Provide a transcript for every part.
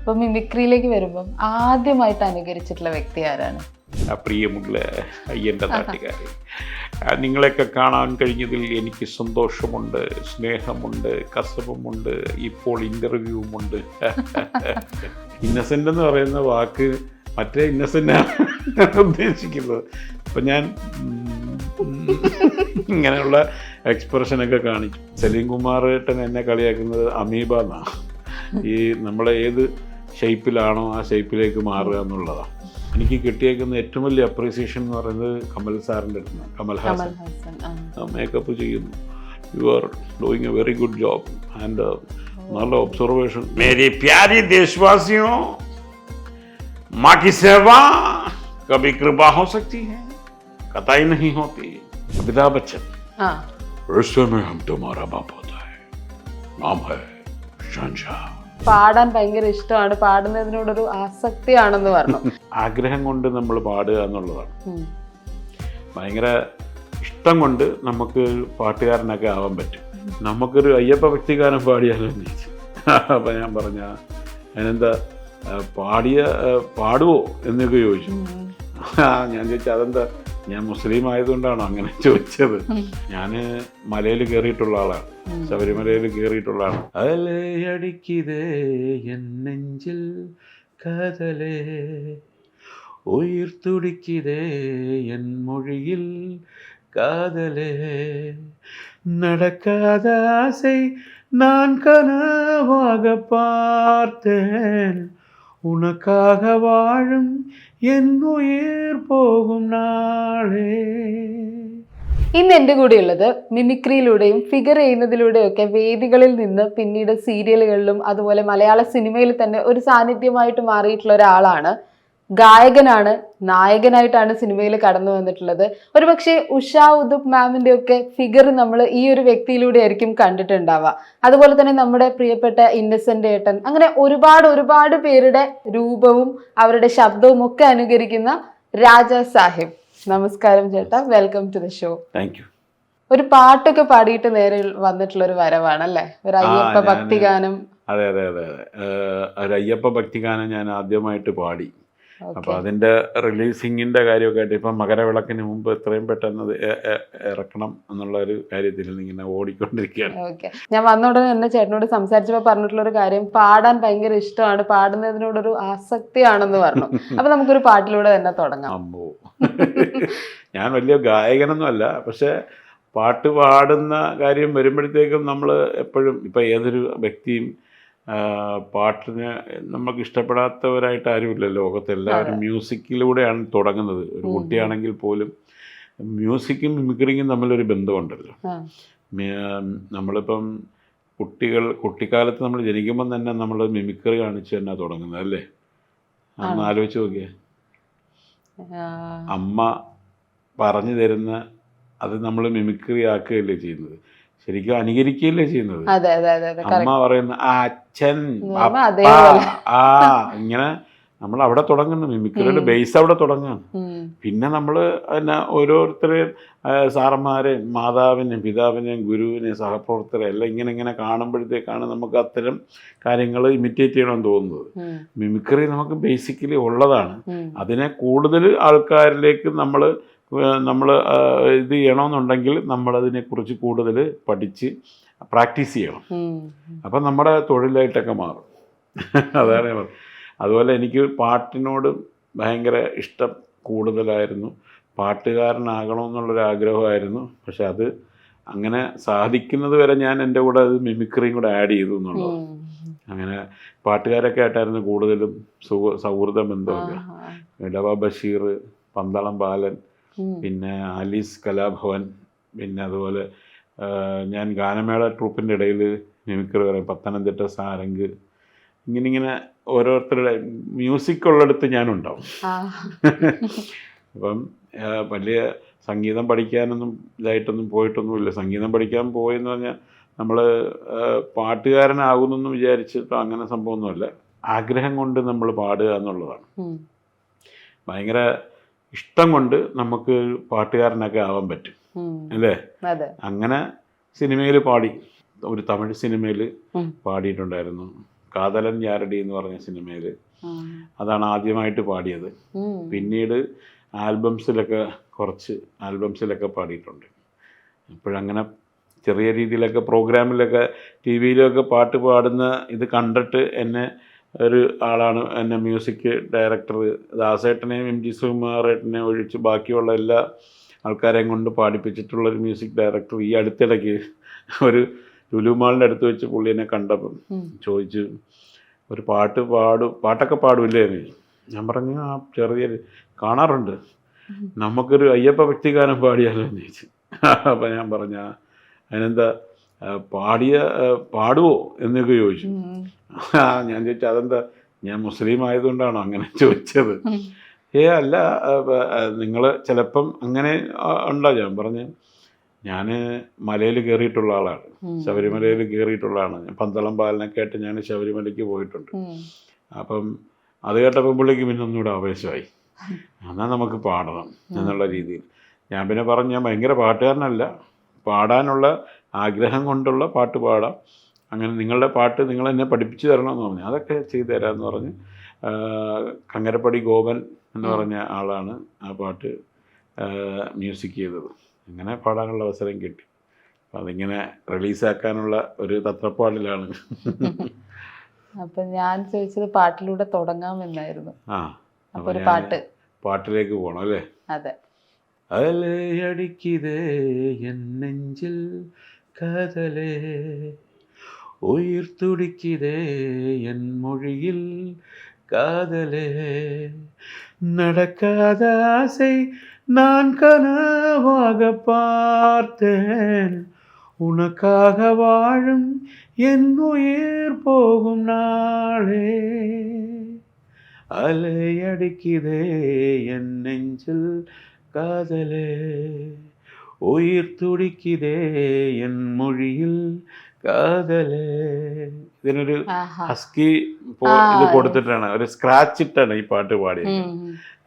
അപ്പൊ മിമിക്രിയിലേക്ക് വരുമ്പം ആദ്യമായിട്ട് അനുകരിച്ചിട്ടുള്ള വ്യക്തി ആരാണ്? പ്രിയമുള്ള അയ്യൻ്റെ നാട്ടുകാരെ, നിങ്ങളെയൊക്കെ കാണാൻ കഴിഞ്ഞതിൽ എനിക്ക് സന്തോഷമുണ്ട്, സ്നേഹമുണ്ട്, കസവുമുണ്ട്, ഇപ്പോൾ ഇൻ്റർവ്യൂവുമുണ്ട്. ഇന്നസെൻ്റ് എന്ന് പറയുന്ന വാക്ക് മറ്റേ ഇന്നസെൻ്റാണ് ഉദ്ദേശിക്കുന്നത്. അപ്പം ഞാൻ ഇങ്ങനെയുള്ള എക്സ്പ്രഷനൊക്കെ കാണിച്ചു. സലീം കുമാർ ഏട്ടൻ എന്നെ കളിയാക്കുന്നത് അമീബ എന്നാണ്. ഈ നമ്മളെ ഏത് ഷേപ്പിലാണോ ആ ഷേപ്പിലേക്ക് മാറുക എന്നുള്ളതാണ്. എനിക്ക് കിട്ടിയേക്കുന്ന ഏറ്റവും വലിയ അപ്രീസിയേഷൻ എന്ന് പറയുന്നത് കമൽ സാറിൻ്റെ അടുത്താണ്. കമൽ ഹാസൻ മേക്കപ്പ് ചെയ്യുന്നു. You are doing A very good job and നല്ല ഒബ്സർവേഷൻ. മേരി പ്യാരി ദേശവാസിയോ, माँ की सेवा कभी कृपा हो सकती है, कतई नहीं होती. अमिताभ बच्चन, रिश्ते में हम तुम्हारा बाप होता है, नाम है ഷാൻഷാ. പാടാൻ ഭയങ്കര ഇഷ്ടമാണ്, പാടുന്നതിനോടൊരു ആസക്തിയാണെന്ന് പറഞ്ഞു. ആഗ്രഹം കൊണ്ട് നമ്മൾ പാടുക എന്നുള്ളതാണ്. ഭയങ്കര ഇഷ്ടം കൊണ്ട് നമുക്ക് പാട്ടുകാരനൊക്കെ ആവാൻ പറ്റും. നമുക്കൊരു അയ്യപ്പ ഭക്തിഗാനം പാടിയാലോ എന്ന് ചോദിച്ചു. അപ്പം ഞാൻ പറഞ്ഞ ഞാനെന്താ പാടുവോ എന്നൊക്കെ ചോദിച്ചു. ഞാൻ ചോദിച്ചു അതെന്താ, ഞാൻ മുസ്ലിം ആയതുകൊണ്ടാണ് അങ്ങനെ ചോദിച്ചത്. ഞാൻ മലയിൽ കയറിയിട്ടുള്ള ആളാണ്, ശബരിമലയിൽ കയറിയിട്ടുള്ള ആളാണ്. അലയടിക്കിതേ എൻ നെഞ്ചിൽ കതലേ, ഉയിർ തുടിക്കിതേ എൻ മൊഴിയിൽ കാതലേ, നടക്കാத ஆசை நான் கனவாக பார்த்தேன், உனக்காக வாழும் என் உயிர் പോകും നാളേ. ഇന്ന് എൻ്റെ കൂടെയുള്ളത് മിമിക്രിയിലൂടെയും ഫിഗർ ചെയ്യുന്നതിലൂടെയും ഒക്കെ വേദികളിൽ നിന്ന് പിന്നീട് സീരിയലുകളിലും അതുപോലെ മലയാള സിനിമയിൽ തന്നെ ഒരു സാന്നിധ്യമായിട്ട് മാറിയിട്ടുള്ള ഒരാളാണ്. ഗായകനാണ്, നായകനായിട്ടാണ് സിനിമയിൽ കടന്നു വന്നിട്ടുള്ളത്. ഒരുപക്ഷെ ഉഷ ഉദുപ് മാമിന്റെ ഒക്കെ ഫിഗർ നമ്മൾ ഈ ഒരു വ്യക്തിയിലൂടെ ആയിരിക്കും കണ്ടിട്ടുണ്ടാവുക. അതുപോലെ തന്നെ നമ്മുടെ പ്രിയപ്പെട്ട ഇന്നസെന്റ് ഏട്ടൻ, അങ്ങനെ ഒരുപാട് പേരുടെ രൂപവും അവരുടെ ശബ്ദവും ഒക്കെ അനുകരിക്കുന്ന രാജാ സാഹിബ്. നമസ്കാരം ചേട്ടാ, welcome to the show. Thank you. ഒരു പാട്ടൊക്കെ പാടിയിട്ട് നേരെ വന്നിട്ടുള്ള ഒരു വരവാണല്ലേ, ഒരു അയ്യപ്പ ഭക്തിഗാനം. അതെ അതെ അതെ അതെ ഒരു അയ്യപ്പ ഭക്തിഗാനം ഞാൻ ആദ്യമായിട്ട് പാടി. അപ്പോൾ അതിൻ്റെ റിലീസിങ്ങിൻ്റെ കാര്യമൊക്കെ ആയിട്ട് ഇപ്പം മകരവിളക്കിന് മുമ്പ് എത്രയും പെട്ടെന്ന് ഇറക്കണം എന്നുള്ള ഒരു കാര്യത്തിൽ ഇങ്ങനെ ഓടിക്കൊണ്ടിരിക്കുകയാണ്. ഓക്കെ, ഞാൻ വന്ന ഉടനെ തന്നെ ചേട്ടനോട് സംസാരിച്ചപ്പോൾ പറഞ്ഞിട്ടുള്ള ഒരു കാര്യം, പാടാൻ ഭയങ്കര ഇഷ്ടമാണ്, പാടുന്നതിനോടൊരു ആസക്തിയാണെന്ന് പറഞ്ഞു. അപ്പൊ നമുക്കൊരു പാട്ടിലൂടെ തന്നെ തുടങ്ങാം. അമ്മോ, ഞാൻ വലിയ ഗായകനൊന്നും അല്ല, പക്ഷെ പാട്ട് പാടുന്ന കാര്യം വരുമ്പോഴത്തേക്കും നമ്മൾ എപ്പോഴും ഇപ്പം ഏതൊരു വ്യക്തിയും പാട്ടിന് നമുക്ക് ഇഷ്ടപ്പെടാത്തവരായിട്ട് ആരുമില്ല ലോകത്ത്. എല്ലാവരും മ്യൂസിക്കിലൂടെയാണ് തുടങ്ങുന്നത്. ഒരു കുട്ടിയാണെങ്കിൽ പോലും മ്യൂസിക്കും മിമിക്രിയും തമ്മിലൊരു ബന്ധമുണ്ടല്ലോ. നമ്മളിപ്പം കുട്ടിക്കാലത്ത് നമ്മൾ ജനിക്കുമ്പം തന്നെ നമ്മൾ മിമിക്രി കാണിച്ച് തന്നെ തുടങ്ങുന്നത് അല്ലേ? അന്ന് ആലോചിച്ച് നോക്കിയേ, അമ്മ പറഞ്ഞു തരുന്ന അത് നമ്മൾ മിമിക്രി ആക്കുകയല്ലേ ചെയ്യുന്നത്, ശരിക്കും അനുകരിക്കുകയല്ലേ ചെയ്യുന്നത്. അമ്മ പറയുന്ന അച്ഛൻ ഇങ്ങനെ നമ്മൾ അവിടെ തുടങ്ങുന്നു. മിമിക്രിയുടെ ബേസ് അവിടെ തുടങ്ങുകയാണ്. പിന്നെ നമ്മൾ പിന്നെ ഓരോരുത്തരെയും സാറന്മാരെയും മാതാവിനെയും പിതാവിനെയും ഗുരുവിനെയും സഹപ്രവർത്തകരെ എല്ലാം ഇങ്ങനെ കാണുമ്പോഴത്തേക്കാണ് നമുക്ക് അത്തരം കാര്യങ്ങൾ ഇമിറ്റേറ്റ് ചെയ്യണമെന്ന് തോന്നുന്നത്. മിമിക്രി നമുക്ക് ബേസിക്കലി ഉള്ളതാണ്. അതിനെ കൂടുതൽ ആൾക്കാരിലേക്ക് നമ്മൾ ഇത് ചെയ്യണമെന്നുണ്ടെങ്കിൽ നമ്മളതിനെക്കുറിച്ച് കൂടുതൽ പഠിച്ച് പ്രാക്ടീസ് ചെയ്യണം. അപ്പം നമ്മുടെ തൊഴിലായിട്ടൊക്കെ മാറും. അതാണ് ഞാൻ പറഞ്ഞത്. അതുപോലെ എനിക്ക് പാട്ടിനോട് ഭയങ്കര ഇഷ്ടം കൂടുതലായിരുന്നു. പാട്ടുകാരനാകണമെന്നുള്ളൊരാഗ്രഹമായിരുന്നു. പക്ഷെ അത് അങ്ങനെ സാധിക്കുന്നത് വരെ ഞാൻ എൻ്റെ കൂടെ അത് മിമിക്രിയും കൂടെ ആഡ് ചെയ്തു എന്നുള്ളത്. അങ്ങനെ പാട്ടുകാരൊക്കെ ആയിട്ടായിരുന്നു കൂടുതലും സൗഹൃദ ബന്ധമൊക്കെ. ഇടവ ബഷീർ, പന്തളം ബാലൻ, പിന്നെ ആലീസ് കലാഭവൻ, പിന്നെ അതുപോലെ ഞാൻ ഗാനമേള ട്രൂപ്പിൻ്റെ ഇടയിൽ മിമിക്രി പറയും, പത്തനംതിട്ട സാരംഗ്, ഇങ്ങനെ ഓരോരുത്തരുടെ മ്യൂസിക് ഉള്ളിടത്ത് ഞാനുണ്ടാവും. അപ്പം വലിയ സംഗീതം പഠിക്കാനൊന്നും ഇതായിട്ടൊന്നും പോയിട്ടൊന്നുമില്ല. സംഗീതം പഠിക്കാൻ പോയെന്ന് പറഞ്ഞാൽ നമ്മൾ പാട്ടുകാരനാകുന്നെന്ന് വിചാരിച്ചിട്ട് അങ്ങനെ സംഭവമൊന്നുമല്ല. ആഗ്രഹം കൊണ്ട് നമ്മൾ പാടുക എന്നുള്ളതാണ്. ഭയങ്കര ഇഷ്ടം കൊണ്ട് നമുക്ക് പാട്ടുകാരനൊക്കെ ആവാൻ പറ്റും അല്ലേ? അങ്ങനെ സിനിമയിൽ പാടി, ഒരു തമിഴ് സിനിമയിൽ പാടിയിട്ടുണ്ടായിരുന്നു. കാതലൻ യാരടി എന്ന് പറഞ്ഞ സിനിമയിൽ അതാണ് ആദ്യമായിട്ട് പാടിയത്. പിന്നീട് കുറച്ച് ആൽബംസിലൊക്കെ പാടിയിട്ടുണ്ട്. ഇപ്പോഴങ്ങനെ ചെറിയ രീതിയിലൊക്കെ പ്രോഗ്രാമിലൊക്കെ ടി വിയിലൊക്കെ പാട്ട് പാടുന്ന ഇത് കണ്ടിട്ട് ഒരു ആളാണ് എന്നെ മ്യൂസിക് ഡയറക്ടർ ദാസേട്ടനെയും എം ജി ശ്രീകുമാറേട്ടനെയും ഒഴിച്ച് ബാക്കിയുള്ള എല്ലാ ആൾക്കാരെയും കൊണ്ട് പാടിപ്പിച്ചിട്ടുള്ളൊരു മ്യൂസിക് ഡയറക്ടർ ഈ അടുത്തിടയ്ക്ക് ഒരു ലുലുമാളിൻ്റെ അടുത്ത് വെച്ച് പുള്ളി എന്നെ കണ്ടപ്പം ചോദിച്ചു, ഒരു പാട്ടൊക്കെ പാടുമില്ലേ എന്ന്. ഞാൻ പറഞ്ഞു, ആ ചെറിയൊരു കാണാറുണ്ട്, നമുക്കൊരു അയ്യപ്പ ഭക്തിഗാനം പാടിയാലോ എന്ന് ചോദിച്ചു. അപ്പം ഞാൻ പറഞ്ഞ അതിനെന്താ പാടുവോ എന്നൊക്കെ ചോദിച്ചു. ഞാൻ ചോദിച്ചു, അതെന്താ ഞാൻ മുസ്ലിം ആയതുകൊണ്ടാണോ അങ്ങനെ ചോദിച്ചത്? അല്ല, നിങ്ങൾ ചിലപ്പം അങ്ങനെ ഉണ്ടോ? ഞാൻ പറഞ്ഞു, ഞാൻ മലയിൽ കയറിയിട്ടുള്ള ആളാണ്, ശബരിമലയിൽ കയറിയിട്ടുള്ള ആളാണ്. ഞാൻ പന്തളം പാലനൊക്കെ ആയിട്ട് ഞാൻ ശബരിമലയ്ക്ക് പോയിട്ടുണ്ട്. അപ്പം അത് കേട്ടപ്പോൾ പുള്ളിക്ക് പിന്നെ ഒന്നുകൂടെ ആവേശമായി, എന്നാൽ നമുക്ക് പാടണം എന്നുള്ള രീതിയിൽ. ഞാൻ പിന്നെ പറഞ്ഞു, ഞാൻ ഭയങ്കര പാട്ടുകാരനല്ല, പാടാനുള്ള ആഗ്രഹം കൊണ്ടുള്ള പാട്ട് പാടാം, അങ്ങനെ നിങ്ങളുടെ പാട്ട് നിങ്ങൾ എന്നെ പഠിപ്പിച്ചു തരണമെന്ന് പറഞ്ഞു. അതൊക്കെ ചെയ്തു തരാമെന്ന് പറഞ്ഞ് കങ്ങരപ്പടി ഗോപൻ എന്ന് പറഞ്ഞ ആളാണ് ആ പാട്ട് മ്യൂസിക് ചെയ്തത്. അങ്ങനെ പാടാനുള്ള അവസരം കിട്ടി. അപ്പം അതിങ്ങനെ റിലീസാക്കാനുള്ള ഒരു തത്രപ്പാടിലാണ്. അപ്പം ഞാൻ ചോദിച്ചത് പാട്ടിലൂടെ തുടങ്ങാമെന്നായിരുന്നു. അപ്പോൾ ഒരു പാട്ടിലേക്ക് പോകണം അല്ലേ? അതെ. അലയടിക്കിതേ എൻ നെഞ്ചിൽ കാതലേ, ഉയിർ തുടിക്കിതേ എൻ മൊഴിയിൽ காதலே, நடக்காத ஆசை நான் கனவாக பார்த்தேன், உனக்காக வாழும் என் உயிர் போகும் நாளே, அலையடிக்குதே என் நெஞ்சில் காதலே, உயிர் துடிக்குதே என் மொழியில் കാതലേ. ഇതിനൊരു ഹസ്കി ഇത് കൊടുത്തിട്ടാണ്, ഒരു സ്ക്രാച്ച് ഇട്ടാണ് ഈ പാട്ട് പാടിയത്.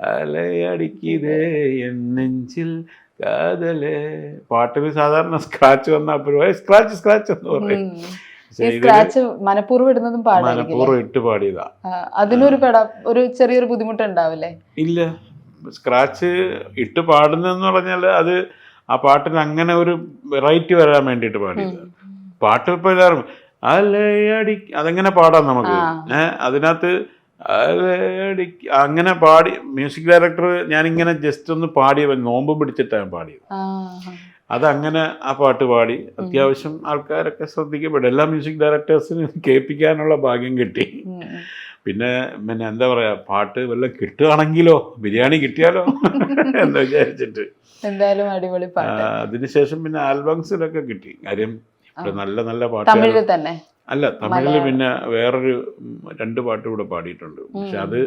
അലയടിക്കിതേ എൻ നെഞ്ചിൽ കാതലേ. പാട്ടിന് സാധാരണ സ്ക്രാച്ച് വന്ന അപ്പോഴും സ്ക്രാച്ച് എന്ന് പറയും. മനഃപൂർവ്വം ഇട്ട് പാടിയതാ. ഒരു ചെറിയൊരു ബുദ്ധിമുട്ടുണ്ടാവില്ലേ? ഇല്ല, സ്ക്രാച്ച് ഇട്ട് പാടുന്നതെന്ന് പറഞ്ഞാൽ അത് ആ പാട്ടിന് അങ്ങനെ ഒരു വെറൈറ്റി വരാൻ വേണ്ടിയിട്ട് പാടിയത്. പാട്ട് ഇപ്പോൾ എല്ലാവരും അതെങ്ങനെ പാടാം നമുക്ക്. അതിനകത്ത് അങ്ങനെ പാടി മ്യൂസിക് ഡയറക്ടർ ഞാനിങ്ങനെ ജസ്റ്റ് ഒന്ന് പാടിയ നോമ്പ് പിടിച്ചിട്ടാണ് പാടിയത്. അതങ്ങനെ ആ പാട്ട് പാടി അത്യാവശ്യം ആൾക്കാരൊക്കെ ശ്രദ്ധിക്കപ്പെടും. എല്ലാ മ്യൂസിക് ഡയറക്ടേഴ്സിനും കേൾപ്പിക്കാനുള്ള ഭാഗ്യം കിട്ടി. പിന്നെ എന്താ പറയാ, പാട്ട് വല്ലതും കിട്ടുകയാണെങ്കിലോ, ബിരിയാണി കിട്ടിയാലോ എന്ന് വിചാരിച്ചിട്ട് എന്തായാലും അടിപൊളി പാട്ട്. അതിനുശേഷം പിന്നെ ആൽബംസിലൊക്കെ കിട്ടി. കാര്യം നല്ല നല്ല പാട്ട് അല്ല, തമിഴില് പിന്നെ വേറൊരു 2 പാട്ട് കൂടെ പാടിയിട്ടുണ്ട്. പക്ഷെ അത്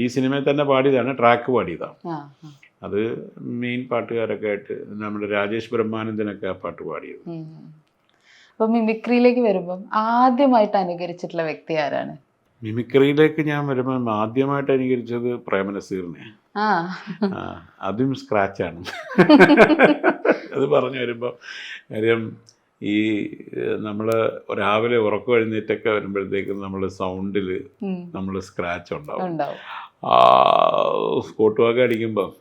ഈ സിനിമയിൽ തന്നെ പാടിയതാണ്, ട്രാക്ക് പാടിയതാണ്. അത് മെയിൻ പാട്ടുകാരൊക്കെ ആയിട്ട് നമ്മുടെ രാജേഷ് ബ്രഹ്മാനന്ദനൊക്കെ ആ പാട്ട് പാടിയത്. അപ്പൊ മിമിക്രിയിലേക്ക് വരുമ്പം ആദ്യമായിട്ട് അനുകരിച്ചിട്ടുള്ള വ്യക്തി ആരാണ്? മിമിക്രിയിലേക്ക് ഞാൻ വരുമ്പോൾ ആദ്യമായിട്ട് അനുകരിച്ചത് പ്രേമനസീറിനെ. അതും സ്ക്രാച്ചാണ്. അത് പറഞ്ഞു വരുമ്പോൾ കാര്യം ഈ നമ്മൾ രാവിലെ ഉറക്കം എഴുന്നേറ്റൊക്കെ വരുമ്പോഴത്തേക്കും നമ്മൾ സൗണ്ടിൽ നമ്മൾ സ്ക്രാച്ച് ഉണ്ടാവും, സ്കോട്ടുവാക്ക അടിക്കുമ്പം.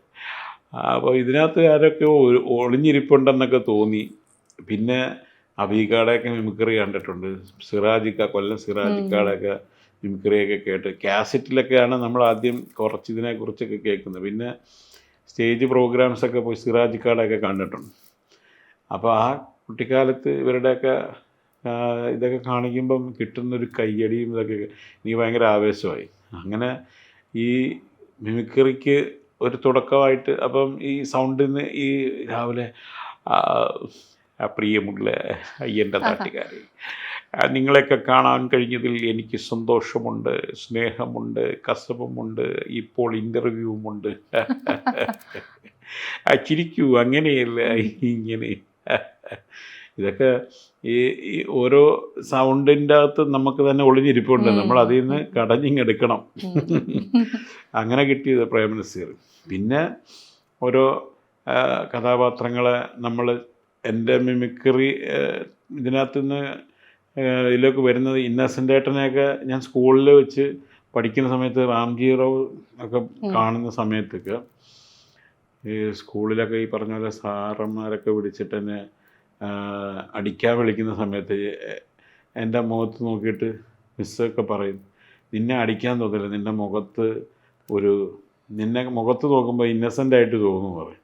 അപ്പോൾ ഇതിനകത്ത് ആരൊക്കെ ഒളിഞ്ഞിരിപ്പുണ്ടെന്നൊക്കെ തോന്നി. പിന്നെ അബീക്കാടെയൊക്കെ മിമിക്രി കണ്ടിട്ടുണ്ട്, കൊല്ലം സിറാജിക്കാടെയൊക്കെ മിമിക്രിയൊക്കെ കേട്ട് കാസറ്റിലൊക്കെയാണ് നമ്മൾ ആദ്യം കുറച്ച് ഇതിനെക്കുറിച്ചൊക്കെ കേൾക്കുന്നത്. പിന്നെ സ്റ്റേജ് പ്രോഗ്രാംസൊക്കെ പോയി സിറാജിക്കാടെയൊക്കെ കണ്ടിട്ടുണ്ട്. അപ്പോൾ ആ കുട്ടിക്കാലത്ത് ഇവരുടെയൊക്കെ ഇതൊക്കെ കാണിക്കുമ്പം കിട്ടുന്നൊരു കയ്യടിയും ഇതൊക്കെ എനിക്ക് ഭയങ്കര ആവേശമായി. അങ്ങനെ ഈ മിമിക്രിക്ക് ഒരു തുടക്കമായിട്ട് അപ്പം ഈ സൗണ്ടിൽ നിന്ന് ഈ രാവിലെ പ്രിയമുള്ള അയ്യൻ്റെ നാട്ടുകാരെ, നിങ്ങളെയൊക്കെ കാണാൻ കഴിഞ്ഞതിൽ എനിക്ക് സന്തോഷമുണ്ട്, സ്നേഹമുണ്ട്, കസവുമുണ്ട്, ഇപ്പോൾ ഇൻ്റർവ്യൂവുമുണ്ട്, ചിരിക്കൂ, അങ്ങനെയല്ല ഇങ്ങനെ. ഇതൊക്കെ ഈ ഓരോ സൗണ്ടിൻ്റെ അകത്ത് നമുക്ക് തന്നെ ഒളിഞ്ഞിരിപ്പുണ്ട്, നമ്മൾ അതിൽ നിന്ന് കടഞ്ഞിങ്ങെടുക്കണം. അങ്ങനെ കിട്ടിയത് പ്രേമനസീർ. പിന്നെ ഓരോ കഥാപാത്രങ്ങളെ നമ്മൾ എൻ്റെ മിമിക്രി ഇതിനകത്ത് നിന്ന് ഇതിലേക്ക് വരുന്നത് ഇന്നസെൻ്റ് ഏട്ടനെയൊക്കെ ഞാൻ സ്കൂളിൽ വെച്ച് പഠിക്കുന്ന സമയത്ത് റാംജി റാവു ഒക്കെ കാണുന്ന സമയത്തൊക്കെ ഈ സ്കൂളിലൊക്കെ ഈ പറഞ്ഞ പോലെ സാറന്മാരൊക്കെ വിളിച്ചിട്ട് എന്നെ അടിക്കാൻ വിളിക്കുന്ന സമയത്ത് എൻ്റെ മുഖത്ത് നോക്കിയിട്ട് മിസ്സൊക്കെ പറയും, നിന്നെ അടിക്കാൻ തോന്നില്ല, നിൻ്റെ മുഖത്ത് നിന്നെ മുഖത്ത് നോക്കുമ്പോൾ ഇന്നസെൻ്റ് ആയിട്ട് തോന്നുന്നു പറയും.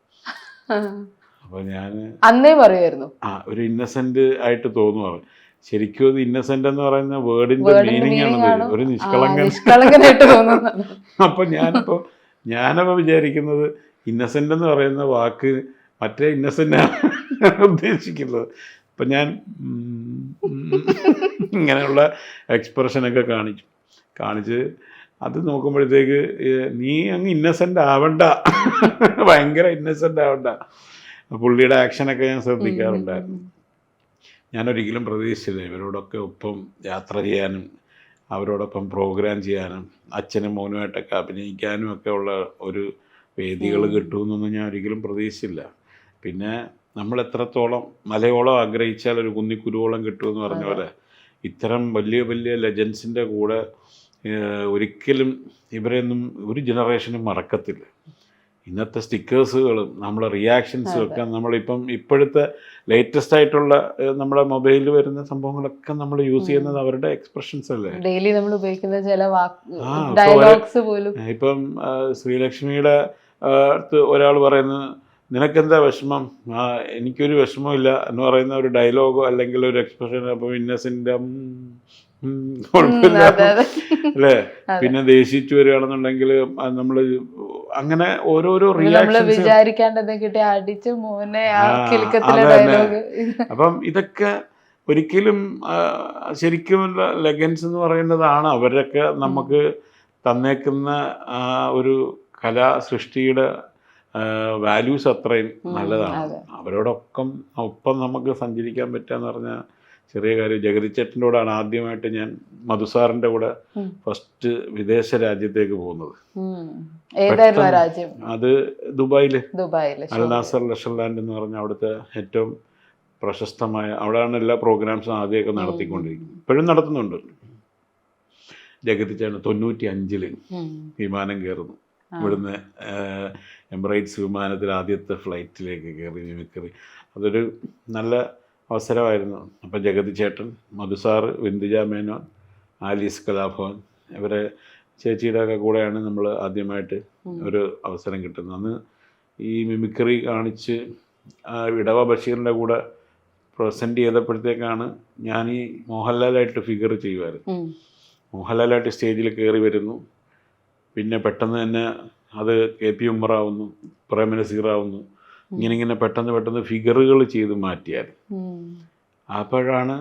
അപ്പോൾ ഞാൻ അന്നേ പറയുമായിരുന്നു ഒരു ഇന്നസെൻ്റ് ആയിട്ട് തോന്നുന്നു പറയും. ശരിക്കും അത് ഇന്നസെൻ്റ് എന്ന് പറയുന്ന വേർഡിൻ്റെ മീനിങ് ആണ് ഒരു നിഷ്കളങ്കനായിട്ട് തോന്നുന്നത്. അപ്പോൾ ഞാനപ്പോൾ വിചാരിക്കുന്നത് ഇന്നസെൻ്റ് എന്ന് പറയുന്ന വാക്ക് മറ്റേ ഇന്നസെൻ്റാണ് ഉദ്ദേശിക്കുന്നത്. അപ്പം ഞാൻ ഇങ്ങനെയുള്ള എക്സ്പ്രഷനൊക്കെ കാണിച്ച് അത് നോക്കുമ്പോഴത്തേക്ക് നീ അങ്ങ് ഇന്നസെൻ്റ് ആവണ്ട, ഭയങ്കര ഇന്നസെൻ്റ് ആവണ്ട. പുള്ളിയുടെ ആക്ഷനൊക്കെ ഞാൻ ശ്രദ്ധിക്കാറുണ്ടായിരുന്നു. ഞാനൊരിക്കലും പ്രതീക്ഷിച്ചില്ല ഇവരോടൊക്കെ ഒപ്പം യാത്ര ചെയ്യാനും അവരോടൊപ്പം പ്രോഗ്രാം ചെയ്യാനും അച്ഛനും മോനുമായിട്ടൊക്കെ അഭിനയിക്കാനും ഒക്കെ ഉള്ള ഒരു വേദികൾ കിട്ടുമെന്നൊന്നും ഞാൻ ഒരിക്കലും പ്രതീക്ഷിച്ചില്ല. പിന്നെ നമ്മൾ എത്രത്തോളം മലയോളം ആഗ്രഹിച്ചാൽ ഒരു കുന്നിക്കുരുവോളം കിട്ടുമെന്ന് പറഞ്ഞ പോലെ ഇത്തരം വലിയ വലിയ ലെജൻസിൻ്റെ കൂടെ ഒരിക്കലും ഇവരെയൊന്നും ഒരു ജനറേഷനും മറക്കത്തില്ല. ഇന്നത്തെ സ്റ്റിക്കേഴ്സുകളും നമ്മളെ റിയാക്ഷൻസും ഒക്കെ നമ്മളിപ്പം ഇപ്പോഴത്തെ ലേറ്റസ്റ്റ് ആയിട്ടുള്ള നമ്മുടെ മൊബൈലിൽ വരുന്ന സംഭവങ്ങളൊക്കെ നമ്മൾ യൂസ് ചെയ്യുന്നത് അവരുടെ എക്സ്പ്രഷൻസ് അല്ലേ. ഡെയിലി നമ്മൾ ഉപയോഗിക്കുന്ന ചില ഡയലോഗ്സ് പോലും. ഇപ്പം ശ്രീലക്ഷ്മിയുടെ അടുത്ത് ഒരാൾ പറയുന്നത് നിനക്കെന്താ വിഷമം, എനിക്കൊരു വിഷമമില്ല എന്ന് പറയുന്ന ഒരു ഡയലോഗോ അല്ലെങ്കിൽ ഒരു എക്സ്പ്രഷൻ. അപ്പോൾ ഇന്നസെൻ്റ് കുഴപ്പമില്ല അല്ലേ. പിന്നെ ദേഷിച്ചു വരികയാണെന്നുണ്ടെങ്കിൽ നമ്മൾ അങ്ങനെ ഓരോരോ റിയാക്ഷൻസ് അപ്പം ഇതൊക്കെ ഒരിക്കലും ശരിക്കുമുള്ള ലെഗൻസ് എന്ന് പറയുന്നതാണ് അവരൊക്കെ നമുക്ക് തന്നേക്കുന്ന ഒരു കലാ സൃഷ്ടിയുടെ വാല്യൂസ് അത്രയും നല്ലതാണ്. ഒപ്പം നമുക്ക് സഞ്ചരിക്കാൻ പറ്റുക എന്ന് പറഞ്ഞാൽ ചെറിയ കാര്യം. ജഗതിച്ചേട്ടൻ്റെ കൂടെയാണ് ആദ്യമായിട്ട് ഞാൻ മധുസാറിൻ്റെ കൂടെ ഫസ്റ്റ് വിദേശ രാജ്യത്തേക്ക് പോകുന്നത്. അത് ദുബായില് അൽ നാസർ ലഷർ ലാൻഡ് എന്ന് പറഞ്ഞ അവിടുത്തെ ഏറ്റവും പ്രശസ്തമായ, അവിടെയാണ് എല്ലാ പ്രോഗ്രാംസും ആദ്യമൊക്കെ നടത്തിക്കൊണ്ടിരിക്കുന്നത്, ഇപ്പോഴും നടത്തുന്നുണ്ട്. ജഗതിച്ചേട്ടൻ 95 വിമാനം കയറുന്നു. ഇവിടുന്ന് എമിറേറ്റ്സ് വിമാനത്തിൽ ആദ്യത്തെ ഫ്ലൈറ്റിലേക്ക് കയറി മിമിക്രി. അതൊരു നല്ല അവസരമായിരുന്നു. അപ്പം ജഗതിച്ചേട്ടൻ, മധുസാറ്, വിന്ദുജ മേനോൻ, ആലീസ് കലാഭവൻ ഇവരെ ചേച്ചിയുടെ ഒക്കെ കൂടെയാണ് നമ്മൾ ആദ്യമായിട്ട് ഒരു അവസരം കിട്ടുന്നത്. അന്ന് ഈ മിമിക്രി കാണിച്ച് ഇടവ ബഷീറിൻ്റെ കൂടെ പ്രസൻറ്റ് ചെയ്തപ്പോഴത്തേക്കാണ് ഞാൻ ഈ മോഹൻലാലായിട്ട് ഫിഗർ ചെയ്യുമായിരുന്നു. മോഹൻലാലായിട്ട് സ്റ്റേജിൽ കയറി വരുന്നു. പിന്നെ പെട്ടെന്ന് തന്നെ അത് KP ഉമ്മറാവുന്നു, പ്രേമനസീറാവുന്നു. ഇങ്ങനെ പെട്ടെന്ന് ഫിഗറുകൾ ചെയ്ത് മാറ്റിയായിരുന്നു. അപ്പോഴാണ്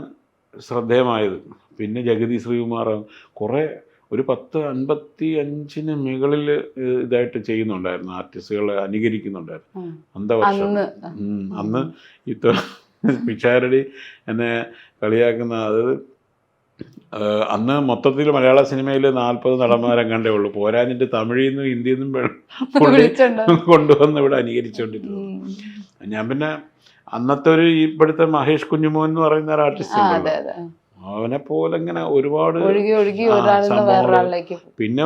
ശ്രദ്ധേയമായത്. പിന്നെ ജഗതി ശ്രീകുമാറാവും കുറേ ഒരു 10-55 മുകളിൽ ഇതായിട്ട് ചെയ്യുന്നുണ്ടായിരുന്നു, ആർട്ടിസ്റ്റുകളെ അനുകരിക്കുന്നുണ്ടായിരുന്നു. അന്തവർഷം അന്ന് പിഷാരടി എന്നെ കളിയാക്കുന്ന, അതായത് അന്ന് മൊത്തത്തിൽ മലയാള സിനിമയിൽ 40 നടന്മാരെ കണ്ടേ ഉള്ളൂ. പോരാഞ്ഞിട്ട് തമിഴിൽ നിന്നും ഹിന്ദിയിൽ നിന്നും കൊണ്ടുവന്ന് ഇവിടെ അനുകരിച്ചുകൊണ്ടിരുന്നു. ഞാൻ പിന്നെ അന്നത്തെ ഒരു ഇപ്പോഴത്തെ മഹേഷ് കുഞ്ഞുമോൻ എന്ന് പറയുന്ന ഒരു ആർട്ടിസ്റ്റ് ഉണ്ടല്ലോ, അവനെ പോലെ ഇങ്ങനെ ഒരുപാട്. പിന്നെ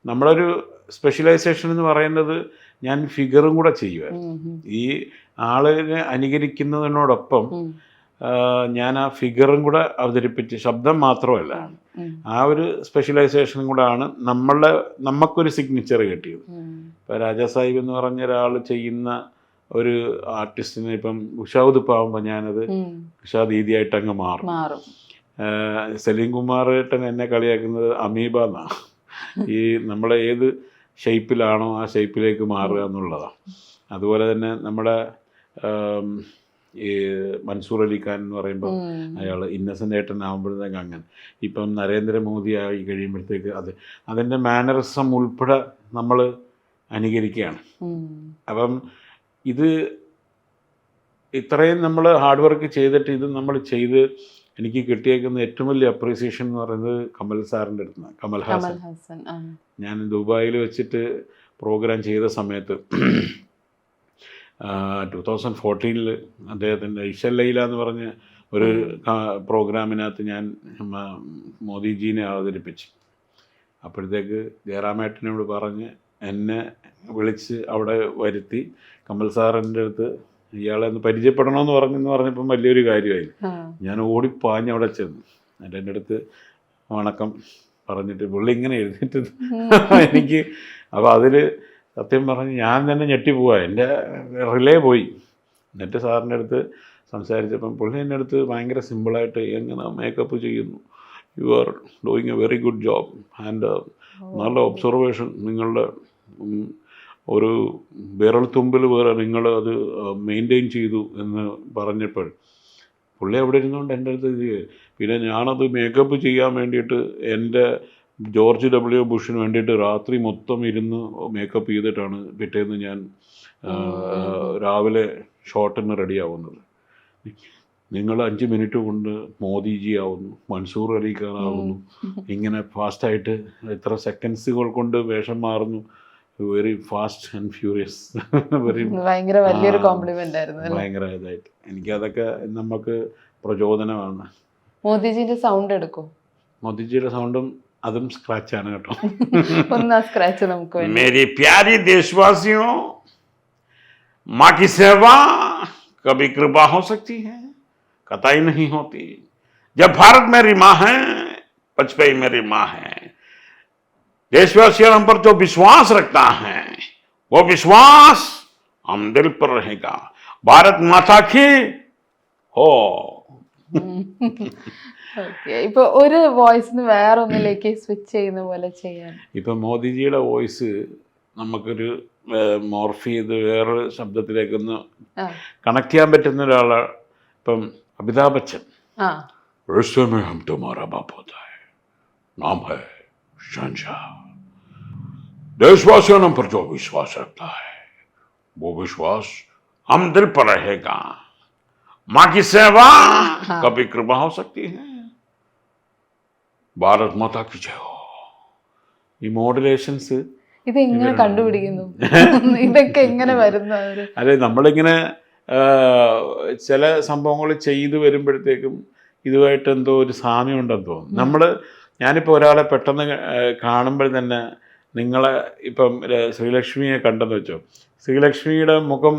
നമ്മളൊരു സ്പെഷ്യലൈസേഷൻ എന്ന് പറയുന്നത് ഞാൻ ഫിഗറും കൂടെ ചെയ്യുമായിരുന്നു. ഈ ആളിനെ അനുകരിക്കുന്നതിനോടൊപ്പം ഞാൻ ആ ഫിഗറും കൂടെ അവതരിപ്പിച്ച്, ശബ്ദം മാത്രമല്ല, ആ ഒരു സ്പെഷ്യലൈസേഷനും കൂടെ ആണ് നമുക്കൊരു സിഗ്നേച്ചർ കിട്ടിയത്. ഇപ്പോൾ രാജാ സാഹിബ് എന്ന് പറഞ്ഞ ഒരാൾ ചെയ്യുന്ന ഒരു ആർട്ടിസ്റ്റിന് ഇപ്പം ഉഷാദ് പാവുമ്പോൾ ഞാനത് ഉഷാ ദീദിയായിട്ട് അങ്ങ് മാറും. സലീം കുമാറേട്ടൻ എന്നെ കളിയാക്കുന്നത് അമീബ എന്നാണ്. ഈ നമ്മളെ ഏത് ഷേപ്പിലാണോ ആ ഷേപ്പിലേക്ക് മാറുക എന്നുള്ളതാണ്. അതുപോലെ തന്നെ നമ്മുടെ ഈ മൻസൂർ അലി ഖാൻ എന്ന് പറയുമ്പോൾ അയാൾ ഇന്നസെൻ്റ് ഏട്ടനാകുമ്പോഴത്തേക്ക് അങ്ങനെ. ഇപ്പം നരേന്ദ്രമോദി ആയി കഴിയുമ്പോഴത്തേക്ക് അതിൻ്റെ മാനറിസം ഉൾപ്പെടെ നമ്മൾ അനുകരിക്കുകയാണ്. അപ്പം ഇത് ഇത്രയും നമ്മൾ ഹാർഡ് വർക്ക് ചെയ്തിട്ട് ഇത് നമ്മൾ ചെയ്ത് എനിക്ക് കിട്ടിയേക്കുന്ന ഏറ്റവും വലിയ അപ്രീസിയേഷൻ എന്ന് പറയുന്നത് കമൽ സാറിൻ്റെ അടുത്താണ്. കമൽ ഹാസൻ. ഞാൻ ദുബായിൽ വെച്ചിട്ട് പ്രോഗ്രാം ചെയ്ത സമയത്ത് 2014 അദ്ദേഹത്തിൻ്റെ ഇഷ ലൈല എന്ന് പറഞ്ഞ ഒരു പ്രോഗ്രാമിനകത്ത് ഞാൻ മോദിജീനെ അവതരിപ്പിച്ചു. അപ്പോഴത്തേക്ക് ജയറാമേട്ടനോട് പറഞ്ഞ് എന്നെ വിളിച്ച് അവിടെ വരുത്തി. കമൽ സാറിൻ്റെ അടുത്ത് ഇയാളെ ഒന്ന് പരിചയപ്പെടണമെന്ന് പറഞ്ഞപ്പം വലിയൊരു കാര്യമായി. ഞാൻ ഓടിപ്പാഞ്ഞ് അവിടെ ചെന്നു. എന്നിട്ട് എൻ്റെ അടുത്ത് വണക്കം പറഞ്ഞിട്ട് പുള്ളി ഇങ്ങനെ എഴുതിയിട്ട് എനിക്ക് അപ്പോൾ അതിൽ സത്യം പറഞ്ഞ് ഞാൻ തന്നെ ഞെട്ടിപ്പോവാ. എൻ്റെ റിലേ പോയി. എന്നിട്ട് സാറിൻ്റെ അടുത്ത് സംസാരിച്ചപ്പം പുള്ളി എൻ്റെ അടുത്ത് ഭയങ്കര സിമ്പിളായിട്ട് എങ്ങനെ മേക്കപ്പ് ചെയ്യുന്നു, you are doing A very good job and നല്ല ഒബ്സർവേഷൻ, നിങ്ങളുടെ ഒരു വിരൽ തുമ്പിൽ വേറെ നിങ്ങൾ അത് മെയിൻറ്റെയിൻ ചെയ്തു എന്ന് പറഞ്ഞപ്പോൾ പുള്ളി അവിടെ ഇരുന്നുകൊണ്ട് എൻ്റെ അടുത്ത് പിന്നെ ഞാനത് മേക്കപ്പ് ചെയ്യാൻ വേണ്ടിയിട്ട് എൻ്റെ ജോർജ് ഡബ്ല്യു ബുഷിന് വേണ്ടിയിട്ട് രാത്രി മൊത്തം ഇരുന്ന് മേക്കപ്പ് ചെയ്തിട്ടാണ് പിറ്റേന്ന് ഞാൻ രാവിലെ ഷോട്ടിന് റെഡിയാവുന്നത്. നിങ്ങൾ 5 മിനിറ്റ് കൊണ്ട് മോദിജി ആവുന്നു, മൻസൂർ അലി ഖാൻ ആവുന്നു, ഇങ്ങനെ ഫാസ്റ്റായിട്ട് എത്ര സെക്കൻഡ്സുകൾ കൊണ്ട് വേഷം മാറുന്നു. Very fast and furious. Very ഭയങ്കര വലിയൊരു കോംപ്ലിമെന്റ് ആയിരുന്നു. ഭയങ്കര ഇതായിട്ട് എനിക്കതൊക്കെ നമുക്ക് പ്രചോദനമാണ്. മോദിജിന്റെ സൗണ്ട് എടുക്കും. മോദിജിയുടെ സൗണ്ടും അതും സ്ക്രാച്ചാണ് കേട്ടോ. ഒന്നാ സ്ക്രാച്ച് നമുക്ക് വേണ്ടി. मेरी प्यारी देशवासियों, माँ की सेवा कभी कृपा हो सकती है, कतई नहीं होती. जब भारत मेरी माँ है, पचपई मेरी माँ है. देशवासियों हम पर जो विश्वास रखता है वो विश्वास हम दिल पर रहेगा. भारत माता की हो. ഓക്കെ, ഇപ്പൊ ഒരു വോയിസിന് വേറൊന്നിലേക്ക് സ്വിച്ച് ചെയ്യുന്ന പോലെ ചെയ്യാൻ ഇപ്പം മോദിജിയുടെ വോയിസ് നമുക്കൊരു മോർഫ് ചെയ്ത് വേറൊരു ശബ്ദത്തിലേക്കൊന്ന് കണക്ട് ചെയ്യാൻ പറ്റുന്ന ഒരാളാണ്. ഇപ്പം അമിതാഭ് ബച്ചൻ, रिश्ते में हम तुम्हारा बाप होता है, नाम है शहंशाह. देशवासियों पर जो विश्वास रखता है वो विश्वास हम दिल पर रहेगा. माँ की सेवा कभी कृपा हो सकती है. ഭാരത് മാതാ കി ജയ് ഹോ. ഈ മോഡുലേഷൻസ് ഇത് എങ്ങനെ കണ്ടുപിടിക്കുന്നു? ഇതൊക്കെ എങ്ങനെ വരുന്നു? അല്ലെ, നമ്മളിങ്ങനെ ചില സംഭവങ്ങൾ ചെയ്തു വരുമ്പോഴത്തേക്കും ഇതുമായിട്ട് എന്തോ ഒരു സാമ്യം ഉണ്ടെന്ന് തോന്നുന്നു. ഞാനിപ്പോൾ ഒരാളെ പെട്ടെന്ന് കാണുമ്പോൾ തന്നെ നിങ്ങളെ ഇപ്പം ശ്രീലക്ഷ്മിയെ കണ്ടെന്ന് വെച്ചോ, ശ്രീലക്ഷ്മിയുടെ മുഖം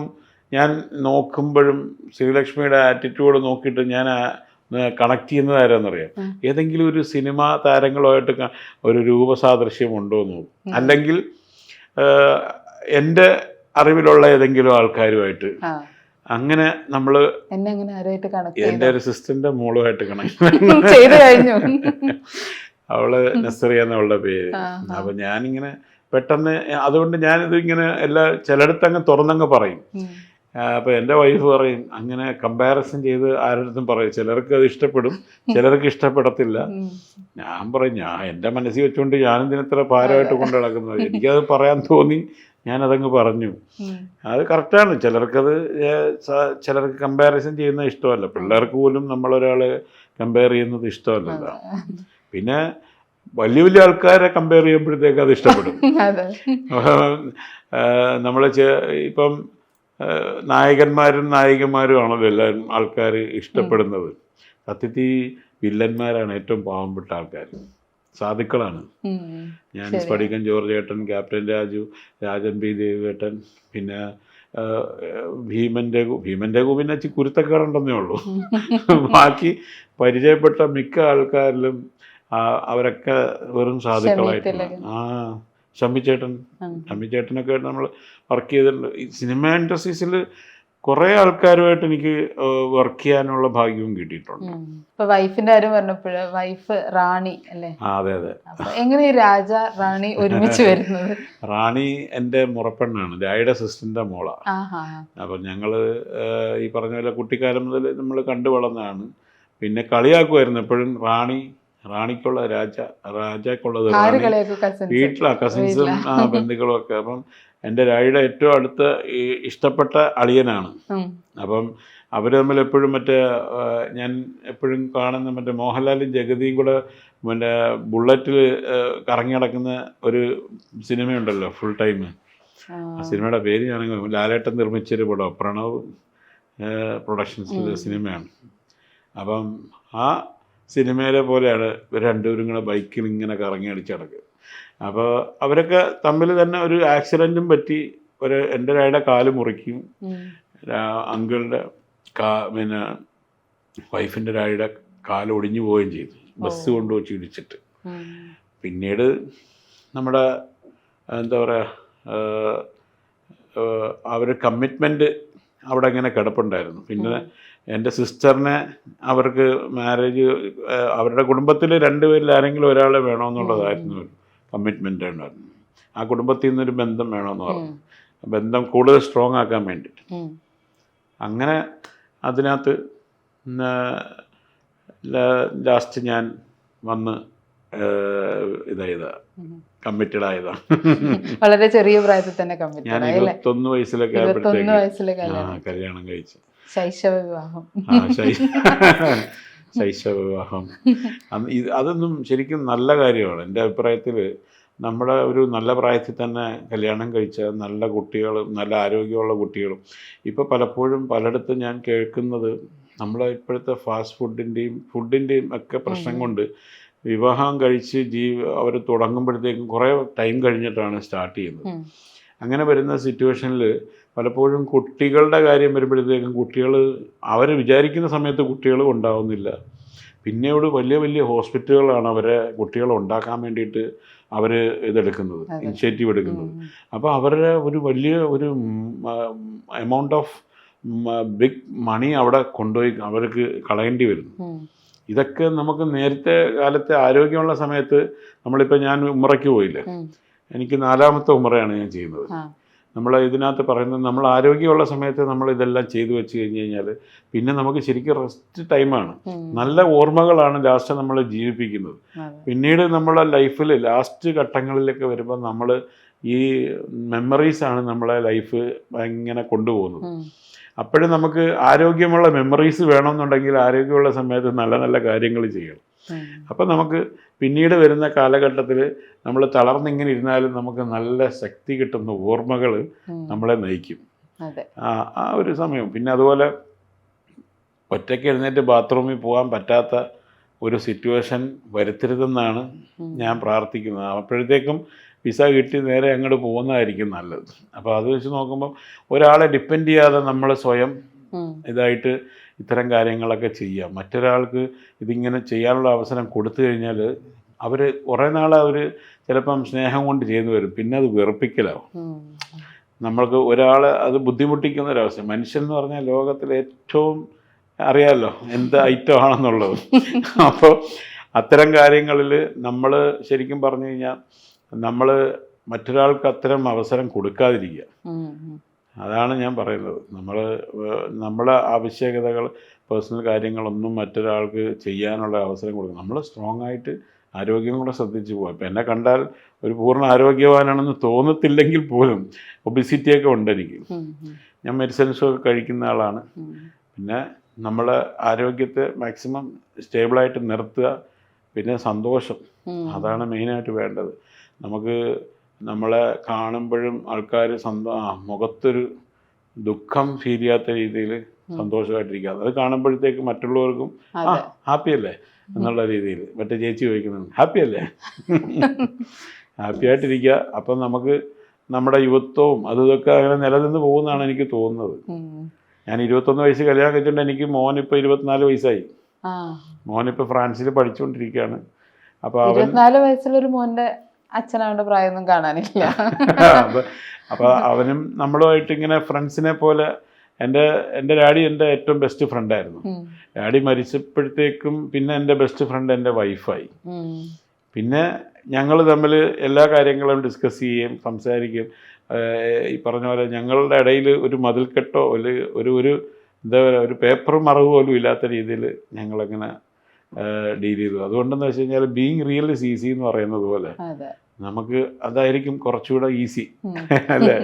ഞാൻ നോക്കുമ്പോഴും ശ്രീലക്ഷ്മിയുടെ ആറ്റിറ്റ്യൂഡ് നോക്കിയിട്ട് ഞാൻ കണക്ട് ചെയ്യുന്നത് ആരാന്നറിയാം. ഏതെങ്കിലും ഒരു സിനിമാ താരങ്ങളുമായിട്ട് ഒരു രൂപസാദൃശ്യം ഉണ്ടോ എന്ന് നോക്കും, അല്ലെങ്കിൽ എൻ്റെ അറിവിലുള്ള ഏതെങ്കിലും ആൾക്കാരുമായിട്ട്. അങ്ങനെ നമ്മൾ എൻ്റെ ഒരു സിസ്റ്ററിൻ്റെ മോളുമായിട്ട് കണക്ട് ചെയ്തു കഴിഞ്ഞു. അവള് നസറിയ എന്നുള്ള പേര്. അപ്പം ഞാനിങ്ങനെ പെട്ടെന്ന് അതുകൊണ്ട് ഞാനിത് ഇങ്ങനെ ചിലയിടത്ത് അങ്ങ് തുറന്നങ്ങ് പറയും. അപ്പോൾ എൻ്റെ വൈഫ് പറയും അങ്ങനെ കമ്പാരിസൺ ചെയ്ത് ആരുടെ പറയും. ചിലർക്ക് അത് ഇഷ്ടപ്പെടും, ചിലർക്ക് ഇഷ്ടപ്പെടത്തില്ല. ഞാൻ പറയും എൻ്റെ മനസ്സിൽ വെച്ചുകൊണ്ട് ഞാനിതിനെത്ര ഭാരമായിട്ട് കൊണ്ട് നടക്കുന്നത്. എനിക്കത് പറയാൻ തോന്നി, ഞാനതങ്ങ് പറഞ്ഞു. അത് കറക്റ്റാണ്. ചിലർക്ക് കമ്പാരിസൺ ചെയ്യുന്നത് ഇഷ്ടമല്ല. പിള്ളേർക്ക് പോലും നമ്മളൊരാളെ കമ്പയർ ചെയ്യുന്നത് ഇഷ്ടമല്ലല്ലോ. പിന്നെ വലിയ വലിയ ആൾക്കാരെ കമ്പയർ ചെയ്യുമ്പോഴത്തേക്ക് അത് ഇഷ്ടപ്പെടും. നമ്മൾ ഇപ്പം നായകന്മാരും നായികമാരും ആണല്ലോ എല്ലാവരും ആൾക്കാർ ഇഷ്ടപ്പെടുന്നത്. സത്യത്തിൽ വില്ലന്മാരാണ് ഏറ്റവും പാവപ്പെട്ട ആൾക്കാർ, സാധുക്കളാണ്. ഞാൻ സ്ഫടികൻ ജോർജ് ഏട്ടൻ, ക്യാപ്റ്റൻ രാജു, രാജൻ പി ദേവേട്ടൻ, പിന്നെ ഭീമൻ്റെ പിന്നെ കുരുത്തക്കേടുണ്ടെന്നേ ഉള്ളൂ. ബാക്കി പരിചയപ്പെട്ട മിക്ക ആൾക്കാരിലും അവരൊക്കെ വെറും സാധുക്കളായിട്ടാണ്. ഷമ്മിച്ചേട്ടനൊക്കെ നമ്മൾ വർക്ക് ചെയ്തിട്ടുണ്ട്. ഈ സിനിമ ഇൻഡസ്ട്രീസിൽ കുറേ ആൾക്കാരുമായിട്ട് എനിക്ക് വർക്ക് ചെയ്യാനുള്ള ഭാഗ്യവും കിട്ടിയിട്ടുണ്ട്. ഇപ്പൊ വൈഫിന്റെ കാര്യം പറഞ്ഞപ്പോൾ വൈഫ് റാണി അല്ലേ? അതെ അതെ. എങ്ങനെ രാജ റാണി ഒരുമിച്ച് വരുന്നത്? റാണി എൻ്റെ മുറപ്പെണ്ണാണ്, രായുടെ സിസ്റ്ററിൻ്റെ മോളാണ്. അപ്പം ഞങ്ങൾ ഈ പറഞ്ഞ പോലെ കുട്ടിക്കാലം മുതൽ നമ്മൾ കണ്ടു വളർന്നതാണ്. പിന്നെ കളിയാക്കുമായിരുന്നു എപ്പോഴും റാണിക്കുള്ള രാജാക്കുള്ളത് വീട്ടിലാണ്, കസിൻസും ബന്ധുക്കളും ഒക്കെ. അപ്പം എൻ്റെ രായുടെ ഏറ്റവും അടുത്ത ഇഷ്ടപ്പെട്ട അളിയനാണ്. അപ്പം അവർ തമ്മിൽ എപ്പോഴും ഞാൻ എപ്പോഴും കാണുന്ന മോഹൻലാലും ജഗതിയും കൂടെ ബുള്ളറ്റിൽ കറങ്ങി നടക്കുന്ന ഒരു സിനിമയുണ്ടല്ലോ, ഫുൾ ടൈം. ആ സിനിമയുടെ പേര് ഞാനെങ്കിൽ ലാലേട്ടൻ നിർമ്മിച്ചൊരു പടം, പ്രണവ് പ്രൊഡക്ഷൻസിൻ്റെ സിനിമയാണ്. അപ്പം ആ സിനിമയിലെ പോലെയാണ് ഇവർ രണ്ടുപേരും കൂടെ ബൈക്കിൽ ഇങ്ങനെ കറങ്ങി അടിച്ചടക്കുക. അപ്പോൾ അവരൊക്കെ തമ്മിൽ തന്നെ ഒരു ആക്സിഡൻറ്റും പറ്റി. എൻ്റെ ഒരാളുടെ കാല് മുറിക്കും, അങ്കിളുടെ പിന്നെ വൈഫിൻ്റെ ഒരാളുടെ കാല് ഒടിഞ്ഞു പോവുകയും ചെയ്തു, ബസ് കൊണ്ടുവച്ച് ഇടിച്ചിട്ട്. പിന്നീട് നമ്മുടെ എന്താ പറയുക, അവർ കമ്മിറ്റ്മെൻറ്റ് അവിടെ ഇങ്ങനെ കിടപ്പുണ്ടായിരുന്നു. പിന്നെ എൻ്റെ സിസ്റ്ററിനെ അവർക്ക് മാരേജ്, അവരുടെ കുടുംബത്തിൽ രണ്ടുപേരിൽ ആരെങ്കിലും ഒരാളെ വേണമെന്നുള്ളതായിരുന്നു കമ്മിറ്റ്മെൻ്റ് ഉണ്ടായിരുന്നു. ആ കുടുംബത്തിൽ നിന്നൊരു ബന്ധം വേണമെന്ന് പറഞ്ഞു, ബന്ധം കൂടുതൽ സ്ട്രോങ് ആക്കാൻ വേണ്ടിയിട്ട്. അങ്ങനെ അതിനകത്ത് ലാസ്റ്റ് ഞാൻ വന്ന് കമ്മിറ്റഡ് ആയതാണ്. വളരെ ചെറിയ പ്രായത്തിൽ തന്നെ ഞാൻ 21 വയസ്സിലൊക്കെ കല്യാണം കഴിച്ചു. ശൈശവ വിവാഹം. ശൈശവ വിവാഹം അതൊന്നും ശരിക്കും നല്ല കാര്യമാണ്. എൻ്റെ അഭിപ്രായത്തിൽ നമ്മുടെ ഒരു നല്ല പ്രായത്തിൽ തന്നെ കല്യാണം കഴിച്ച നല്ല കുട്ടികളും നല്ല ആരോഗ്യമുള്ള കുട്ടികളും. ഇപ്പോൾ പലപ്പോഴും പലയിടത്തും ഞാൻ കേൾക്കുന്നത് നമ്മളെ ഇപ്പോഴത്തെ ഫാസ്റ്റ് ഫുഡിൻ്റെയും ഒക്കെ പ്രശ്നം കൊണ്ട് വിവാഹം കഴിച്ച് അവർ തുടങ്ങുമ്പോഴത്തേക്കും കുറേ ടൈം കഴിഞ്ഞിട്ടാണ് സ്റ്റാർട്ട് ചെയ്യുന്നത്. അങ്ങനെ വരുന്ന സിറ്റുവേഷനിൽ പലപ്പോഴും കുട്ടികളുടെ കാര്യം വരുമ്പോഴത്തേക്കും കുട്ടികൾ അവർ വിചാരിക്കുന്ന സമയത്ത് കുട്ടികൾ ഉണ്ടാവുന്നില്ല. പിന്നീട് വലിയ വലിയ ഹോസ്പിറ്റലുകളാണ് അവരെ കുട്ടികളെ ഉണ്ടാക്കാൻ വേണ്ടിയിട്ട് അവർ ഇതെടുക്കുന്നത്, ഇനിഷ്യേറ്റീവ് എടുക്കുന്നത്. അപ്പോൾ അവരുടെ ഒരു വലിയ ഒരു എമൗണ്ട് ഓഫ് ബിഗ് മണി അവിടെ കൊണ്ടുപോയി അവർക്ക് കളയേണ്ടി വരുന്നു. ഇതൊക്കെ നമുക്ക് നേരത്തെ കാലത്തെ ആരോഗ്യമുള്ള സമയത്ത്, നമ്മളിപ്പോൾ ഞാൻ ഉമ്രയ്ക്ക് പോയില്ലേ, എനിക്ക് 4ാമത്തെ ഉമ്രയാണ് ഞാൻ ചെയ്യുന്നത്. നമ്മൾ ഇതിനകത്ത് പറയുന്നത് നമ്മൾ ആരോഗ്യമുള്ള സമയത്ത് നമ്മൾ ഇതെല്ലാം ചെയ്തു വെച്ച് കഴിഞ്ഞ് കഴിഞ്ഞാൽ പിന്നെ നമുക്ക് ശരിക്കും റെസ്റ്റ് ടൈമാണ്. നല്ല ഓർമ്മകളാണ് ലാസ്റ്റ് നമ്മൾ ജീവിപ്പിക്കുന്നത്. പിന്നീട് നമ്മളെ ലൈഫിൽ ലാസ്റ്റ് ഘട്ടങ്ങളിലൊക്കെ വരുമ്പോൾ നമ്മൾ ഈ മെമ്മറീസാണ് നമ്മളെ ലൈഫ് ഇങ്ങനെ കൊണ്ടുപോകുന്നത്. അപ്പോഴും നമുക്ക് ആരോഗ്യമുള്ള മെമ്മറീസ് വേണമെന്നുണ്ടെങ്കിൽ ആരോഗ്യമുള്ള സമയത്ത് നല്ല നല്ല കാര്യങ്ങൾ ചെയ്യണം. അപ്പം നമുക്ക് പിന്നീട് വരുന്ന കാലഘട്ടത്തിൽ നമ്മൾ തളർന്നിങ്ങനെ ഇരുന്നാലും നമുക്ക് നല്ല ശക്തി കിട്ടുന്ന ഓർമ്മകൾ നമ്മളെ നയിക്കും ആ ഒരു സമയം. പിന്നെ അതുപോലെ ഒറ്റയ്ക്ക് എഴുന്നേറ്റ് ബാത്റൂമിൽ പോകാൻ പറ്റാത്ത ഒരു സിറ്റുവേഷൻ വരുത്തരുതെന്നാണ് ഞാൻ പ്രാർത്ഥിക്കുന്നത്. അപ്പോഴത്തേക്കും വിസ കിട്ടി നേരെ അങ്ങോട്ട് പോകുന്നതായിരിക്കും നല്ലത്. അപ്പോൾ അത് വെച്ച് നോക്കുമ്പോൾ ഒരാളെ ഡിപ്പെൻഡ് ചെയ്യാതെ നമ്മൾ സ്വയം ഇതായിട്ട് ഇത്തരം കാര്യങ്ങളൊക്കെ ചെയ്യാം. മറ്റൊരാൾക്ക് ഇതിങ്ങനെ ചെയ്യാനുള്ള അവസരം കൊടുത്തു കഴിഞ്ഞാൽ അവർ കുറേ നാൾ അവർ ചിലപ്പം സ്നേഹം കൊണ്ട് ചെയ്തു വരും, പിന്നെ അത് വെറുപ്പിക്കലാവും. നമ്മൾക്ക് ഒരാളെ അത് ബുദ്ധിമുട്ടിക്കുന്ന ഒരവസ്ഥ. മനുഷ്യൻ എന്ന് പറഞ്ഞാൽ ലോകത്തിലെ ഏറ്റവും അറിയാമല്ലോ എന്ത് ഐറ്റം ആണെന്നുള്ളത്. അപ്പോൾ അത്തരം കാര്യങ്ങളിൽ നമ്മൾ ശരിക്കും പറഞ്ഞു കഴിഞ്ഞാൽ നമ്മൾ മറ്റൊരാൾക്ക് അത്തരം അവസരം കൊടുക്കാതിരിക്കുക. അതാണ് ഞാൻ പറയുന്നത്. നമ്മളെ ആവശ്യകതകൾ, പേഴ്സണൽ കാര്യങ്ങളൊന്നും മറ്റൊരാൾക്ക് ചെയ്യാനുള്ള അവസരം കൊടുക്കുക. നമ്മൾ സ്ട്രോങ് ആയിട്ട് ആരോഗ്യം കൂടെ ശ്രദ്ധിച്ച് പോകാം. ഇപ്പം എന്നെ കണ്ടാൽ ഒരു പൂർണ്ണ ആരോഗ്യവാനാണെന്ന് തോന്നത്തില്ലെങ്കിൽ പോലും ഒബിസിറ്റിയൊക്കെ ഉണ്ട് എനിക്ക്. ഞാൻ മെഡിസിൻസൊക്കെ കഴിക്കുന്ന ആളാണ്. പിന്നെ നമ്മളെ ആരോഗ്യത്തെ മാക്സിമം സ്റ്റേബിളായിട്ട് നിർത്തുക. പിന്നെ സന്തോഷം, അതാണ് മെയിനായിട്ട് വേണ്ടത്. നമുക്ക് നമ്മളെ കാണുമ്പോഴും ആൾക്കാർ മുഖത്തൊരു ദുഃഖം ഫീൽ ചെയ്യാത്ത രീതിയിൽ സന്തോഷമായിട്ടിരിക്കുക. അത് കാണുമ്പോഴത്തേക്ക് മറ്റുള്ളവർക്കും ഹാപ്പി അല്ലേ എന്നുള്ള രീതിയിൽ. മറ്റേ ചേച്ചി ചോദിക്കുന്നുണ്ട് ഹാപ്പി അല്ലേ, ഹാപ്പി ആയിട്ടിരിക്കുക. അപ്പം നമുക്ക് നമ്മുടെ യുവത്വവും ഇതൊക്കെ അങ്ങനെ നിലനിന്ന് പോകുന്നതാണ് എനിക്ക് തോന്നുന്നത്. ഞാൻ 21 വയസ്സ് കല്യാണം കഴിച്ചിട്ടുണ്ട്. എനിക്ക് മോനിപ്പോൾ 24 വയസ്സായി. മോനിപ്പോൾ ഫ്രാൻസിൽ പഠിച്ചുകൊണ്ടിരിക്കുകയാണ്. അപ്പോൾ 24 വയസ്സുള്ളൊരു മോൻ്റെ അച്ഛനവൻ്റെ പ്രായമൊന്നും കാണാനില്ല. അപ്പോൾ അവനും നമ്മളുമായിട്ട് ഇങ്ങനെ ഫ്രണ്ട്സിനെ പോലെ. എൻ്റെ ഡാഡി എൻ്റെ ഏറ്റവും ബെസ്റ്റ് ഫ്രണ്ടായിരുന്നു. ഡാഡി മരിച്ചപ്പോഴത്തേക്കും പിന്നെ എൻ്റെ ബെസ്റ്റ് ഫ്രണ്ട് എൻ്റെ വൈഫായി. പിന്നെ ഞങ്ങൾ തമ്മിൽ എല്ലാ കാര്യങ്ങളും ഡിസ്കസ് ചെയ്യുകയും സംസാരിക്കുകയും, ഈ പറഞ്ഞ പോലെ ഞങ്ങളുടെ ഇടയിൽ ഒരു മതിൽക്കെട്ടോ ഒരു എന്താ പറയുക, ഒരു പേപ്പർ മറവ് പോലും ഇല്ലാത്ത രീതിയിൽ ഞങ്ങളങ്ങനെ ഡീൽ ചെയ്തു. അതുകൊണ്ടെന്ന് വെച്ച് കഴിഞ്ഞാൽ ബീങ് റിയൽ ഇസ് ഈസി എന്ന് പറയുന്നത് പോലെ നമുക്ക് അതായിരിക്കും കുറച്ചുകൂടെ ഈസി അല്ലേ.